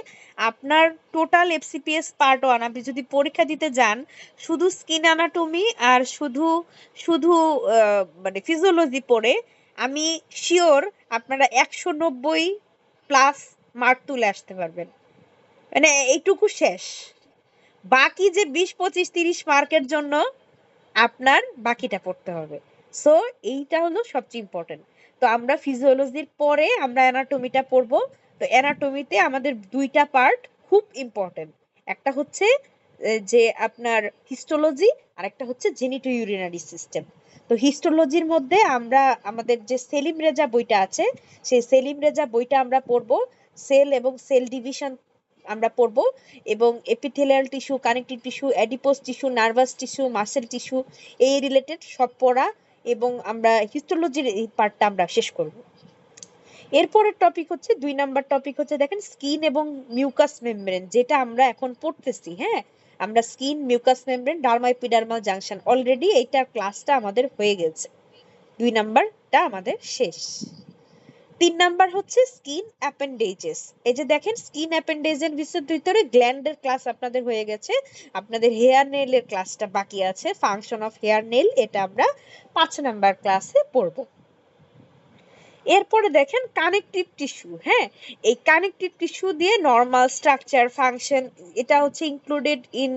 আপনার টোটাল এফসিপিএস পার্ট 1 আপনি যদি পরীক্ষা দিতে যান, শুধু স্কিন অ্যানাটমি আর শুধু শুধু মানে ফিজিওলজি পড়ে আমি শিওর আপনারা 190 প্লাস মার্ক তুলে আসতে পারবেন, মানে এইটুকু শেষ। বাকি যে 20 25 30 মার্কের জন্য আপনার বাকিটা পড়তে হবে। সো এইটা হলো সবচেয়ে ইম্পর্টেন্ট। তো আমরা ফিজিওলজির পরে আমরা অ্যানাটমিটা পড়বো। তো অ্যানাটমিতে আমাদের 2টা পার্ট খুব ইম্পর্টেন্ট, একটা হচ্ছে যে আপনার হিস্টোলজি, আর একটা হচ্ছে জেনিটো ইউরিনারি সিস্টেম। তো হিস্টোলজির মধ্যে আমরা আমাদের যে সেলিম রেজা বইটা আছে, সেই সেলিম রেজা বইটা আমরা পড়বো। সেল এবং সেল ডিভিশন আমরা পড়বো, এবং epithelial tissue, connective tissue, adipose tissue, nervous tissue, muscle tissue, এই রিলেটেড সব পড়া। এবং আমরা হিস্টোলজির এই পার্টটা আমরা শেষ করব। এরপরের টপিক হচ্ছে 2 নাম্বার টপিক হচ্ছে দেখেন স্কিন এবং মিউকাস মেমব্রেন, যেটা আমরা এখন পড়তেছি। হ্যাঁ, আমরা skin, mucus membrane, derma epidermal junction already এইটার ক্লাসটা আমাদের হয়ে গেছে। 2 নাম্বারটা আমাদের শেষ। 3 নাম্বার হচ্ছে স্কিন অ্যাপেন্ডেজেস। এই যে দেখেন স্কিন অ্যাপেন্ডেজের ভিতরে গ্ল্যান্ডের ক্লাস আপনাদের হয়ে গেছে, আপনাদের হেয়ার নেইলের ক্লাসটা বাকি আছে, ফাংশন অফ হেয়ার নেইল, এটা আমরা 5 নাম্বার ক্লাসে পড়ব। এরপরে দেখেন কানেকটিভ টিস্যু। হ্যাঁ, এই কানেকটিভ টিস্যু দিয়ে নরমাল স্ট্রাকচার, ফাংশন, এটা হচ্ছে ইনক্লুডেড ইন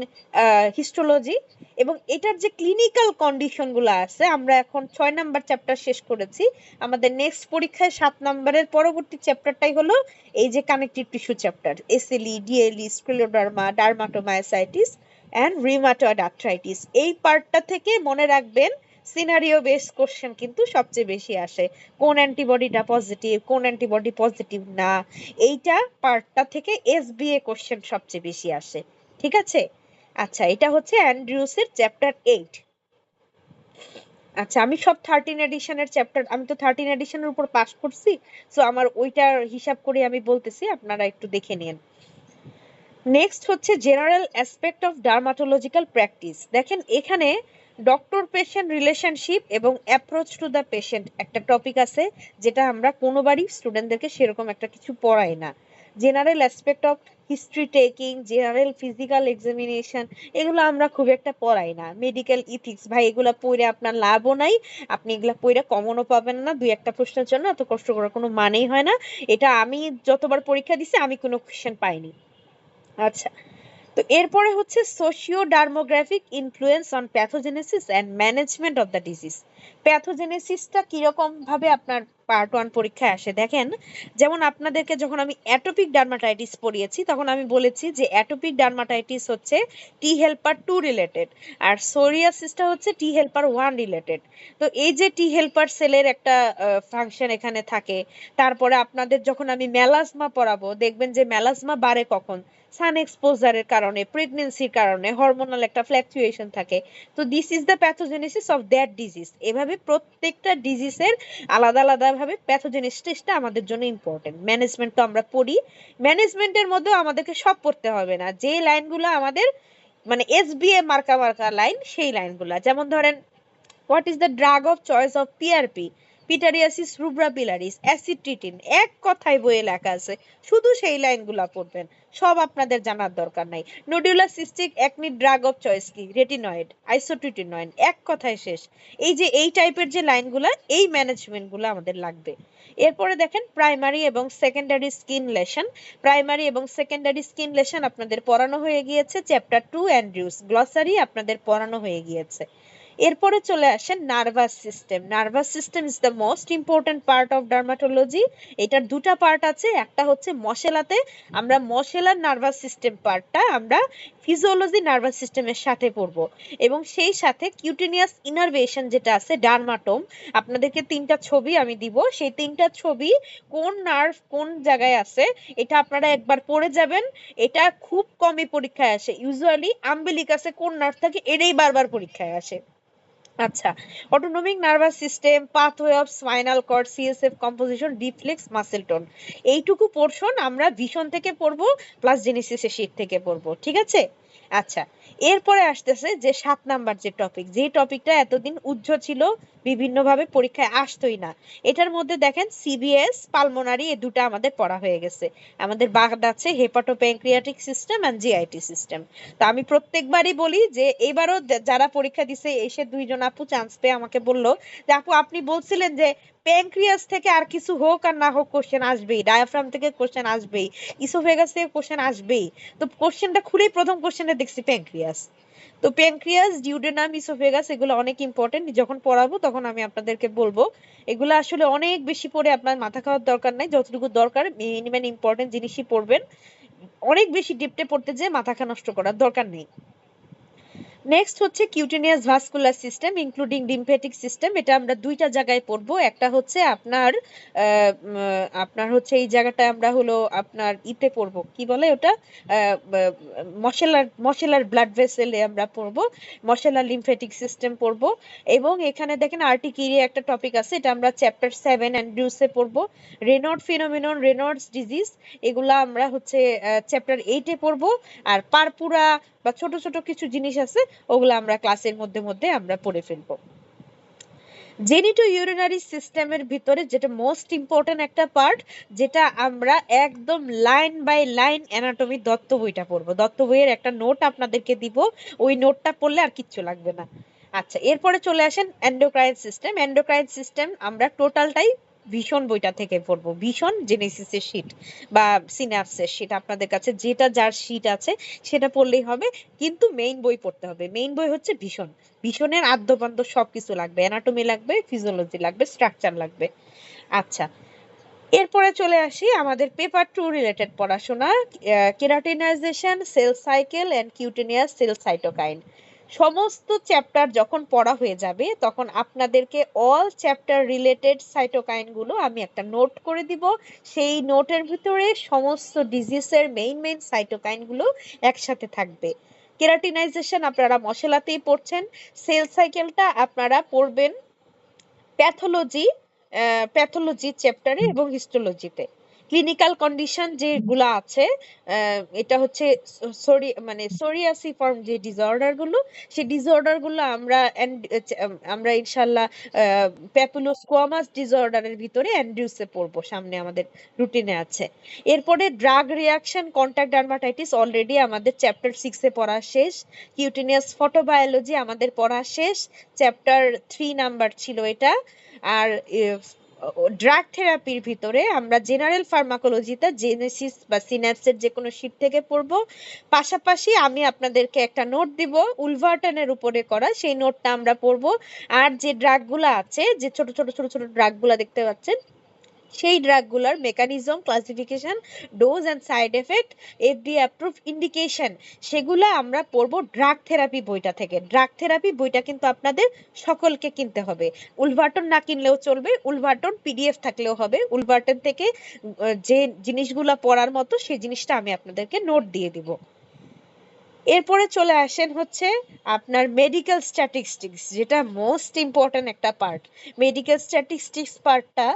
হিস্টোলজি, এবং এটার যে ক্লিনিক্যাল কন্ডিশন গুলো আছে, আমরা এখন 6 নাম্বার চ্যাপ্টার শেষ করেছি। আমাদের নেক্সট পরীক্ষায় 7 নাম্বারের পরবর্তী চ্যাপ্টারটাই হলো এই যে connective tissue chapter, SLE, DLE, scleroderma, dermatomyositis and rheumatoid arthritis. এই পার্টটা থেকে মনে রাখবেন সিনারিও বেস কোশ্চেন কিন্তু সবচেয়ে বেশি আসে। কোন অ্যান্টিবডিটা পজিটিভ, কোন অ্যান্টিবডি পজিটিভ না, এইটা পার্টটা থেকে এসবিএ কোশ্চেন সবচেয়ে বেশি আসে। ঠিক আছে? আচ্ছা, এটা হচ্ছে অ্যান্ড্রিউসের চ্যাপ্টার 8। আচ্ছা, আমি সব 13 এডিশনের চ্যাপ্টার, আমি তো 13 এডিশনের উপর পাস করছি, সো আমার ওইটার হিসাব করে আমি বলতেছি, আপনারা একটু দেখে নিন। নেক্সট হচ্ছে general aspect of dermatological practice. দেখেন এখানে ডক্টর পেশেন্ট রিলেশনশিপ এবং অ্যাপ্রোচ টু দ্য পেশেন্ট একটা টপিক আছে, যেটা আমরা কোনোবারই স্টুডেন্টদেরকে সেরকম একটা কিছু পড়াই না। General aspect of history taking, general physical examination, এগুলো আমরা খুব একটা পড়াই না। মেডিকেল ইথিক্স, ভাই এগুলো পড়ে আপনার লাভও নাই, আপনি এগুলো পড়ে কমনও পাবেন না, 2-1টা প্রশ্নের জন্য এত কষ্ট করার কোনো মানেই হয় না। এটা আমি যতবার পরীক্ষা দিছি আমি কোনো কোশ্চেন পাইনি। আচ্ছা, তো এরপরে হচ্ছে socio demographic influence on pathogenesis and management of the disease. প্যাথোজেনেসিসটা কিরকম ভাবে আপনার পার্ট 1 পরীক্ষায় আসে দেখেন। যেমন আপনাদেরকে যখন আমি অ্যাটোপিক ডার্মাটাইটিস পড়িয়েছি, তখন আমি বলেছি যে অ্যাটোপিক ডার্মাটাইটিস হচ্ছে টি হেল্পার 2 রিলেটেড, আর সোরিয়াসিসটা হচ্ছে টি হেল্পার 1 রিলেটেড। তো এই যে টি হেল্পার সেলের একটা ফাংশন এখানে থাকে। তারপরে আপনাদের যখন আমি মেলাজমা পড়াবো, দেখবেন যে মেলাজমা বাড়ে কখন, সান এক্সপোজারের কারণে, প্রেগন্যান্সির কারণে, হরমোনাল একটা ফ্ল্যাকচুয়েশন থাকে। তো this is the pathogenesis of that disease. এভাবে প্রত্যেকটা ডিজিজের আলাদা আলাদা ভাবে প্যাথোজেনেসিসটা আমাদের জন্য ইম্পর্টেন্ট। ম্যানেজমেন্ট তো আমরা পড়ি, ম্যানেজমেন্টের মধ্যেও আমাদেরকে সব পড়তে হবে না, যে লাইনগুলো আমাদের মানে এসবিএ মার্কা মার্কা লাইন, সেই লাইনগুলো, যেমন ধরেন what is the drug of choice of PRP, pityriasis rubra pilaris, acitretin, এক কথায় বইয়ে লেখা আছে, শুধু সেই লাইনগুলা পড়বেন, সব আপনাদের জানার দরকার নাই। Nodular cystic acne drug of choice কি, রেটিনয়েড, আইসোট্রিটিনয়েড, এক কথায় শেষ। এই যে এই টাইপের যে লাইনগুলা, এই ম্যানেজমেন্টগুলো আমাদের লাগবে। এরপরে দেখেন প্রাইমারি এবং সেকেন্ডারি স্কিন লেশন। প্রাইমারি এবং সেকেন্ডারি স্কিন লেশন আপনাদের পড়ানো হয়ে গিয়েছে, চ্যাপ্টার 2 অ্যান্ড্রিউস গ্লসারি আপনাদের পড়ানো হয়ে গিয়েছে। এরপরে চলে আসেন nervous system. Nervous system is the most important part of dermatology. এটার দুটা পার্ট আছে, একটা হচ্ছে মশেলাতে, আমরা মশেলার নার্ভাস সিস্টেম পার্টটা আমরা ফিজিওলজি নার্ভাস সিস্টেমের সাথে পড়বো, এবং সেই সাথে কিউটেনিয়াস ইনারভেশন যেটা আছে, ডার্মাটোম, আপনাদেরকে 3টা ছবি আমি দিব, সেই 3টা ছবি কোন নার্ভ কোন জায়গায় আছে এটা আপনারা একবার পড়ে যাবেন। এটা খুব কমই পরীক্ষায় আসে, ইউজুয়ালি আম্বিলিকাসে কোন নার্ভ থাকে এটাই বারবার পরীক্ষায় আসে। আচ্ছা, autonomic nervous system, pathway of spinal cord, CSF composition, reflex, muscle tone, এইটুকু পোরশন আমরা ভিশন থেকে পড়বো, প্লাস জেনেসিসের শীট থেকে পড়বো। ঠিক আছে? আচ্ছা, এরপরে আসতেছে যে 7 নাম্বার যে টপিক, যে টপিকটা এতদিন উজ্জ্ব ছিল, বিভিন্নভাবে পরীক্ষায় আসতোই না। এটার মধ্যে দেখেন সিবিএস, পালমোনারি, এই দুটো আমাদের পড়া হয়ে গেছে। আমাদের বাদ আছে হেপাটোপ্যানক্রিয়াটিক সিস্টেম এন্ড জিআইটি সিস্টেম। তো আমি প্রত্যেকবারই বলি যে এবারও যারা পরীক্ষা দিছে এসে 2 জন আপু চান্স পেয়ে আমাকে বললো যে আপু আপনি বলছিলেন যে প্যানক্রিয়াস থেকে আর কিছু হোক আর না হোক কোশ্চেন আসবেই, ডায়াফ্রাম থেকে কোশ্চেন আসবেই, ইসোফেগাস থেকে কোশ্চেন আসবেই। তো কোশ্চেনটা খুলেই প্রথম কোশ্চেনে দেখছি প্যানক্রিয়াস। তো প্যানক্রিয়াস, ডিউডেনাম, ইসোফেগাস এগুলো অনেক ইম্পর্টেন্ট, যখন পড়াবো তখন আমি আপনাদেরকে বলবো। এগুলো আসলে অনেক বেশি পড়ে আপনার মাথা খাওয়ার দরকার নাই, যতটুকু দরকার মিনিমাম ইম্পর্টেন্ট জিনিসই পড়বেন, অনেক বেশি ডিপটে পড়তে যেয়ে মাথা নষ্ট করার দরকার নেই। নেক্সট হচ্ছে cutaneous vascular system including lymphatic system. এটা আমরা দুইটা জায়গায় পড়বো। একটা হচ্ছে আপনার হচ্ছে এই জায়গাটা আমরা হলো আপনার ইতে পড়বো, কি বলে ওটা, মশেলার ব্লাড ভেসেলে আমরা পড়বো, মশেলার লিম্ফেটিক সিস্টেম পড়বো। এবং এখানে দেখেন আর্টিকিরিয়া একটা টপিক আছে, এটা আমরা চ্যাপ্টার 7 অ্যান্ড্রিউসে পড়বো। রেনল্ড ফিনোমেনন, রেনল্ডস ডিজিজ, এগুলা আমরা হচ্ছে চ্যাপ্টার 8-এ পড়বো। আর পারপুরা বা ছোট ছোট কিছু জিনিস আছে, ওগুলো আমরা ক্লাসের মধ্যে আমরা পড়ে ফেলবো। জেনিটো ইউরিনারি সিস্টেমের ভিতরে যেটা মোস্ট ইম্পর্টেন্ট একটা পার্ট, যেটা আমরা একদম line by line anatomy Dutta বইটা পড়বো। দত্ত বইয়ের একটা নোট আপনাদেরকে দিব, ওই নোটটা পড়লে আর কিচ্ছু লাগবে না। আচ্ছা, এরপরে চলে আসেন এন্ডোক্রাইন সিস্টেম। এন্ডোক্রাইন সিস্টেম আমরা টোটালটাই ভীষণ বইটা থেকে পড়বো। ভীষণ জেনেসিসের শীট বা সিনাপসের শীট, আপনাদের কাছে যেটা যার শীট আছে সেটা পড়লেই হবে, কিন্তু মেইন বই পড়তে হবে। মেইন বই হচ্ছে ভীষণ। ভীষণের আদ্যপান্ত সবকিছু লাগবে, অ্যানাটমি লাগবে, ফিজিওলজি লাগবে, স্ট্রাকচার লাগবে। আচ্ছা, এরপরে চলে আসি আমাদের পেপার 2 রিলেটেড পড়াশোনা, keratinization, cell cycle and cutaneous cell cytokine. সমস্ত চ্যাপ্টার যখন পড়া হয়ে যাবে তখন আপনাদেরকে অল চ্যাপ্টার রিলেটেড সাইটোকাইন গুলো আমি একটা নোট করে দিব। সেই নোটের ভিতরে সমস্ত ডিজিজের মেইন সাইটোকাইন গুলো একসাথে থাকবে। কেরাটিনাইজেশন আপনারা মশলাতেই পড়ছেন, সেল সাইকেলটা আপনারা পড়বেন প্যাথোলজি চ্যাপ্টারে এবং হিস্টোলজিতে। ক্লিনিক্যাল কন্ডিশন যেগুলো আছে, এটা হচ্ছে সোরিয়াসিফর্ম যে ডিসঅর্ডার গুলো, সেই ডিসঅর্ডার গুলো আমরা ইনশাল্লাহ প্যাপুলোস্কোয়ামাস ডিসঅর্ডারের ভিতরে অ্যান্ড্রিউসে পড়বো, সামনে আমাদের রুটিনে আছে। এরপরে drug reaction, contact dermatitis already আমাদের চ্যাপ্টার 6-এ পড়া শেষ। কিউটেনিয়াস ফটোবায়োলজি আমাদের পড়া শেষ, চ্যাপ্টার 3 নাম্বার ছিল এটা। আর ড্রাগ থেরাপির ভিতরে আমরা জেনারেল ফার্মাকোলজিতে জেনেসিস বা সিনাপসের যে কোনো শীট থেকে পড়বো। পাশাপাশি আমি আপনাদেরকে একটা নোট দিব উলভারটনের উপরে করা, সেই নোটটা আমরা পড়বো। আর যে ড্রাগগুলো আছে, যে ছোট ছোট ড্রাগগুলো দেখতে পাচ্ছেন, সেই ড্রাগগুলোর mechanism, classification, dose and side effect, FDA approve indication, সেগুলো আমরা পড়বো ড্রাগ থেরাপি বইটা থেকে। ড্রাগ থেরাপি বইটা কিন্তু আপনাদের সকলকে কিনতে হবে, উলভারটন না কিনলেও চলবে, উলভারটন পিডিএফ থাকলেও হবে। উলভারটন থেকে যে জিনিসগুলো পড়ার মতো সেই জিনিসটা আমি আপনাদেরকে নোট দিয়ে দিব। এরপরে চলে আসেন হচ্ছে আপনার মেডিকেল স্ট্যাটিস্টিক্স, যেটা মোস্ট ইম্পর্টেন্ট একটা পার্ট। মেডিকেল স্ট্যাটিস্টিক্স পার্টটা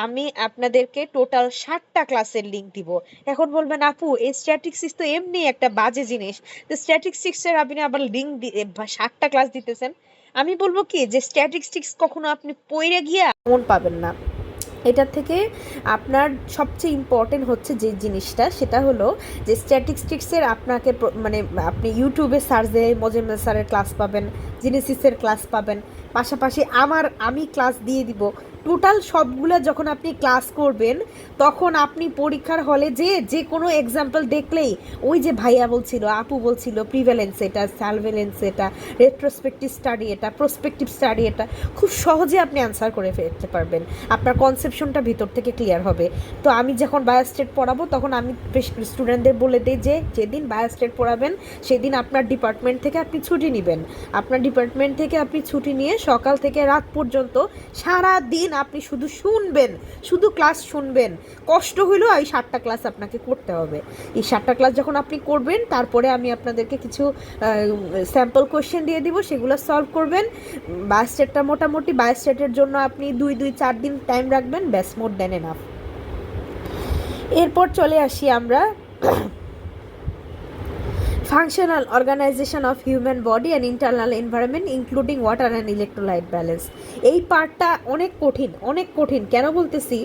আমি আপনাদেরকে টোটাল 60টা ক্লাসের লিংক দিব। এখন বলবেন আপু এই স্ট্যাটিস্টিক্স তো এমনি একটা বাজে জিনিস, তো স্ট্যাটিস্টিক্সের আপনি আবার লিংক 60টা ক্লাস দিতেছেন। আমি বলবো কি, যে স্ট্যাটিস্টিক্স কখনো আপনি পড়ে গিয়ে মন পাবেন না। এটার থেকে আপনার সবচেয়ে ইম্পর্টেন্ট হচ্ছে যে জিনিসটা, সেটা হলো যে স্ট্যাটিস্টিক্সের আপনাকে মানে আপনি ইউটিউবে সার্চ দিয়ে মোজাম্মেল স্যারের ক্লাস পাবেন, জেনেসিসের ক্লাস পাবেন, পাশাপাশি আমি ক্লাস দিয়ে দিব। টোটাল সবগুলা যখন আপনি ক্লাস করবেন তখন আপনি পরীক্ষার হলে যে কোনো এক্সাম্পল দেখলেই, ওই যে ভাইয়া বলছিল, আপু বলছিল, প্রিভ্যালেন্স এটা, সার্ভেলেন্স এটা, রেট্রোস্পেক্টিভ স্টাডি এটা, প্রসপেক্টিভ স্টাডি এটা, খুব সহজে আপনি অ্যান্সার করে ফেলতে পারবেন। আপনার কনসেপশনটা ভিতর থেকে ক্লিয়ার হবে। তো আমি যখন বায়োস্টেট পড়াবো তখন আমি স্টুডেন্টদের বলে দিই যে যেদিন বায়োস্টেট পড়াবেন সেদিন আপনার ডিপার্টমেন্ট থেকে আপনি ছুটি নেবেন। আপনার ডিপার্টমেন্ট থেকে আপনি ছুটি নিয়ে সকাল থেকে রাত পর্যন্ত সারা দিন আপনি শুধু শুনবেন, শুধু ক্লাস শুনবেন। কষ্ট হইলেও এই 60টা ক্লাস আপনাকে করতে হবে। এই 60টা ক্লাস যখন আপনি করবেন, তারপরে আমি আপনাদেরকে কিছু স্যাম্পল কোয়েশ্চেন দিয়ে দিব, সেগুলো সলভ করবেন। বায়োস্টেটটা মোটামুটি, বায়োস্টেটের জন্য আপনি 2-4 দিন টাইম রাখবেন, ব্যাস, মোর দেন এনাফ। এরপর চলে আসি আমরা functional organization of human body and internal environment including water and electrolyte balance। এই পার্টটা অনেক কঠিন। কেন বলতেছি,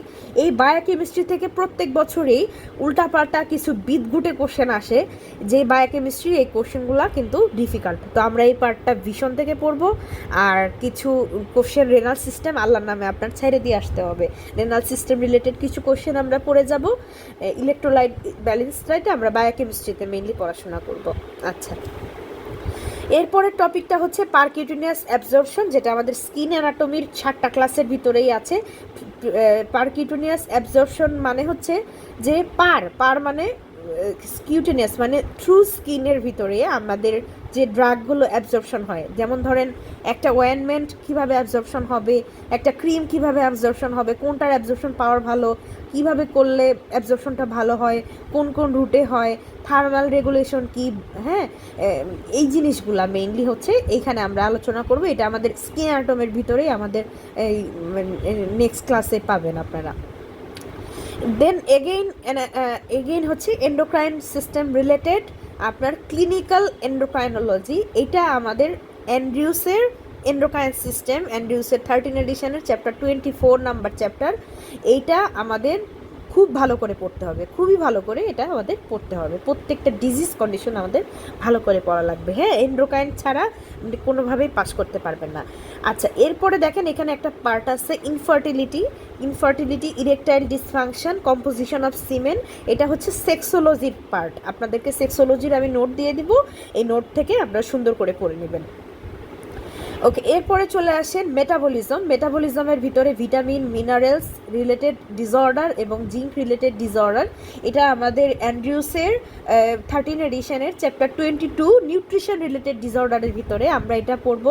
এই বায়োকেমিস্ট্রি থেকে প্রত্যেক বছরেই উল্টাপাল্টা কিছু বিদঘুটে কোশ্চেন আসে, যে বায়োকেমিস্ট্রি এই কোশ্চেনগুলো কিন্তু ডিফিকাল্ট। তো আমরা এই পার্টটা ভিশন থেকে পড়বো। আর কিছু কোশ্চেন রেনাল সিস্টেম, আল্লাহর নামে আপনার ছেড়ে দিয়ে আসতে হবে, রেনাল সিস্টেম রিলেটেড কিছু কোশ্চেন আমরা পড়ে যাব। ইলেকট্রোলাইট ব্যালেন্সটা আমরা বায়োকেমিস্ট্রিতে মেইনলি পড়াশোনা করব। আচ্ছা, এরপরের টপিকটা হচ্ছে পারকিউটেনিয়াস অ্যাবজর্পশন, যেটা আমাদের স্কিন অ্যানাটমির 60টা ক্লাসের ভিতরেই আছে। পারকিউটেনিয়াস অ্যাবজর্পশন মানে হচ্ছে যে পার মানে কিউটেনিয়াস মানে থ্রু স্কিনের ভিতরে আমাদের যে ড্রাগগুলো অ্যাবজর্পশন হয়, যেমন ধরেন একটা ওয়েনমেন্ট কীভাবে অ্যাবজর্পশন হবে, একটা ক্রিম কীভাবে অ্যাবজর্পশন হবে, কোনটার অ্যাবজর্পশন পাওয়ার ভালো, কিভাবে করলে অ্যাবজর্পশনটা ভালো হয়, কোন কোন রুটে হয়, থার্মাল রেগুলেশন কি, হ্যাঁ, এই জিনিসগুলা মেইনলি হচ্ছে এইখানে আমরা আলোচনা করব। এটা আমাদের স্কিন অ্যাটমের ভিতরেই আমাদের এই নেক্সট ক্লাসে পাবেন আপনারা। দেন এগেইন হচ্ছে এন্ডোক্রাইন সিস্টেম রিলেটেড আপনার ক্লিনিক্যাল এন্ডোক্রাইনোলজি। এটা আমাদের অ্যান্ড্রিউসের এন্ডোক্রাইন সিস্টেম, অ্যান্ড্রিউসের 13 এডিশনের চ্যাপ্টার 24 নাম্বার চ্যাপ্টার। এইটা আমাদের খুব ভালো করে পড়তে হবে, খুবই ভালো করে এটা আমাদের পড়তে হবে। প্রত্যেকটা ডিজিজ কন্ডিশন আমাদের ভালো করে পড়া লাগবে, হ্যাঁ, এন্ডোক্রাইন ছাড়া কোনোভাবেই পাস করতে পারবেন না। আচ্ছা, এরপরে দেখেন এখানে একটা পার্ট আছে infertility, erectile dysfunction, composition of semen. এটা হচ্ছে সেক্সোলজির পার্ট। আপনাদেরকে সেক্সোলজির আমি নোট দিয়ে দিব, এই নোট থেকে আপনারা সুন্দর করে পড়ে নেবেন। ওকে, এরপরে চলে আসেন মেটাবলিজমের ভিতরে ভিটামিন মিনারেলস রিলেটেড ডিসঅর্ডার এবং জিঙ্ক রিলেটেড ডিসঅর্ডার। এটা আমাদের অ্যান্ড্রিউসের 13 এডিশনের চ্যাপ্টার 22 নিউট্রিশন রিলেটেড ডিসঅর্ডারের ভিতরে আমরা এটা পড়ব।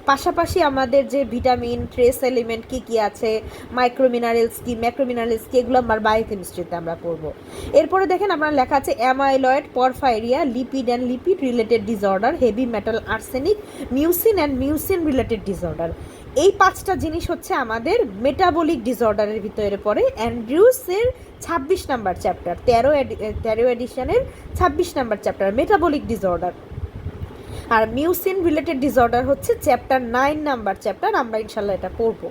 পাশাপাশি আমাদের যে ভিটামিন ট্রেস এলিমেন্ট কী কী আছে, মাইক্রোমিনারেলস কি, ম্যাক্রোমিনারেলস কি, এগুলো আমার বায়োকেমিস্ট্রিতে আমরা পড়ব। এরপরে দেখেন আমরা লেখা আছে amyloid, porphyria, lipid and lipid related disorder, heavy metal arsenic, mucin and mucin related disorder. এই 5টা জিনিস হচ্ছে আমাদের মেটাবলিক ডিসঅর্ডারের ভিতরে পড়ে। অ্যান্ড্রিউসের 26 নাম্বার চ্যাপ্টার, 13 এডিশনের 26 নাম্বার চ্যাপ্টার মেটাবলিক ডিসঅর্ডার। আর মিউসিন রিলেটেড ডিসঅর্ডার হচ্ছে চ্যাপ্টার 9 নাম্বার চ্যাপ্টার, আমরা ইনশাল্লাহ এটা পড়ব।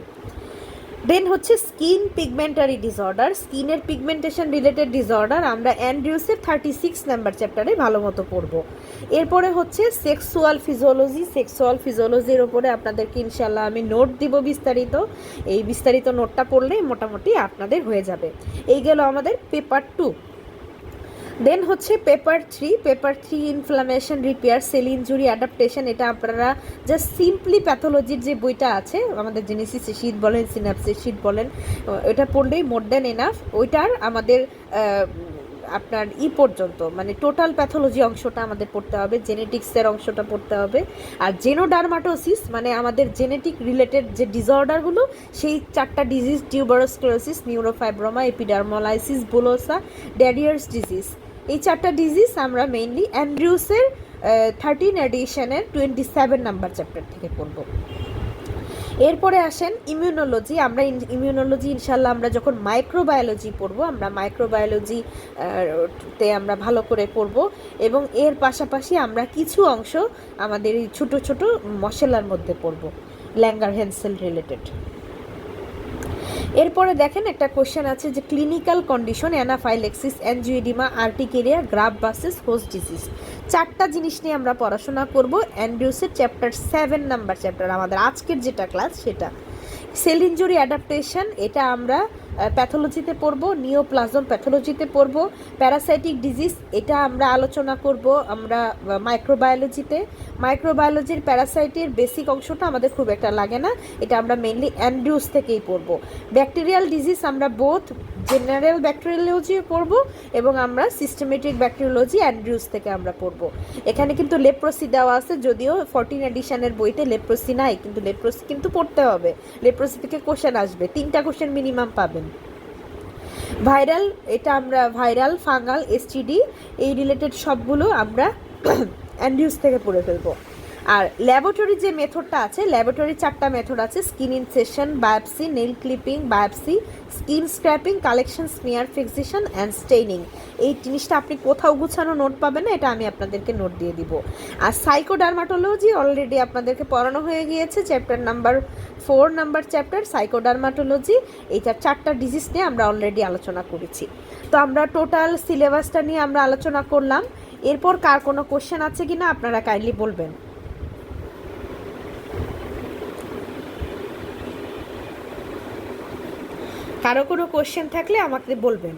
দেন হচ্ছে স্কিন পিগমেন্টারি ডিসঅর্ডার, স্কিনের পিগমেন্টেশন রিলেটেড ডিসঅর্ডার আমরা অ্যান্ড্রিউসের 36 নাম্বার চ্যাপ্টারে ভালো মতো পড়ব। এরপরে হচ্ছে সেক্সুয়াল ফিজিওলজির ওপরে আপনাদেরকে ইনশাল্লাহ আমি নোট দিব বিস্তারিত। এই বিস্তারিত নোটটা পড়লেই মোটামুটি আপনাদের হয়ে যাবে। এই গেল আমাদের পেপার 2। দেন হচ্ছে paper 3 inflammation repair, sell injury, adaptation. এটা আপনারা জাস্ট সিম্পলি প্যাথোলজির যে বইটা আছে আমাদের জেনেসিস শীট বলেন, সিনাপসিস শীট বলেন, এটা পড়লেই মোর দ্যান এনাফ। ওইটার আমাদের আপনার পর্যন্ত মানে টোটাল প্যাথোলজি অংশটা আমাদের পড়তে হবে, জেনেটিক্সের অংশটা পড়তে হবে। আর জেনোডার্মাটোসিস মানে আমাদের জেনেটিক রিলেটেড যে ডিসঅর্ডারগুলো, সেই 4টা disease, টিউবারোস্ক্লেরোসিস, neurofibroma, epidermolysis bullosa, ড্যাডিয়ার্স disease, এই 4টা ডিজিজ আমরা মেইনলি অ্যান্ড্রিউসের 13 এডিশনের 27 নাম্বার চ্যাপ্টার থেকে পড়ব। এরপরে আসেন ইমিউনোলজি। আমরা ইমিউনোলজি ইনশাল্লাহ আমরা যখন মাইক্রোবায়োলজি পড়বো, আমরা মাইক্রোবায়োলজিতে আমরা ভালো করে পড়ব। এবং এর পাশাপাশি আমরা কিছু অংশ আমাদের এই ছোটো ছোটো মশলার মধ্যে পড়ব, ল্যাঙ্গারহ্যান্সেল রিলেটেড। এরপরে দেখেন একটা কোশ্চেন আছে যে clinical condition anaphylaxis, angioedema, urticaria, graft versus host disease. 4টা জিনিস নিয়ে আমরা পড়াশোনা করব অ্যান্ড্রিউসের চ্যাপ্টার 7 নাম্বার চ্যাপ্টার, আমাদের আজকের যেটা ক্লাস সেটা। সেল ইনজুরি অ্যাডাপ্টেশন, এটা আমরা প্যাথোলজিতে পড়ব, নিওপ্লাজম প্যাথোলজিতে পড়ব। প্যারাসাইটিক ডিজিজ, এটা আমরা আলোচনা করব আমরা মাইক্রোবায়োলজির প্যারাসাইটের বেসিক অংশটা আমাদের খুব একটা লাগে না, এটা আমরা মেইনলি অ্যান্ড্রিউস থেকেই পড়ব। ব্যাকটেরিয়াল ডিজিজ আমরা বোথ জেনারেল ব্যাকটেরিওলজি পড়ব এবং আমরা সিস্টেমেটিক ব্যাকটেরিওলজি অ্যান্ড্রিউস থেকে আমরা পড়ব। এখানে কিন্তু লেপ্রোসি দেওয়া আছে, যদিও 14 এডিশনের বইতে লেপ্রোসি নাই, কিন্তু লেপ্রোসি কিন্তু পড়তে হবে। লেপ্রোসি থেকে কোশ্চেন আসবে, 3টা কোশ্চেন মিনিমাম পাবেন। ভাইরাল, এটা আমরা ভাইরাল, ফাঙ্গাল, এসটিডি এই রিলেটেড সবগুলো আমরা অ্যান্ড্রিউস থেকে পড়ে ফেলবো। আর ল্যাবরেটরি যে মেথডটা আছে, ল্যাবরেটরি 4টা মেথড আছে, skin incision, biopsy, nail clipping, biopsy, skin scraping, collection, smear fixation and staining. এই জিনিসটা আপনি কোথাও গুছানো নোট পাবেন না, এটা আমি আপনাদেরকে নোট দিয়ে দিব। আর সাইকোডার্মাটোলজি অলরেডি আপনাদেরকে পড়ানো হয়ে গিয়েছে, চ্যাপ্টার নাম্বার 4 নাম্বার চ্যাপ্টার সাইকোডার্মাটোলজি। এইটা 4টা ডিজিজ নিয়ে আমরা অলরেডি আলোচনা করেছি। তো আমরা টোটাল সিলেবাসটা নিয়ে আমরা আলোচনা করলাম। এরপর কার কোনো কোশ্চেন আছে কিনা আপনারা কাইন্ডলি বলবেন। কারো কোনো কোশ্চেন থাকলে আমাকে বলবেন।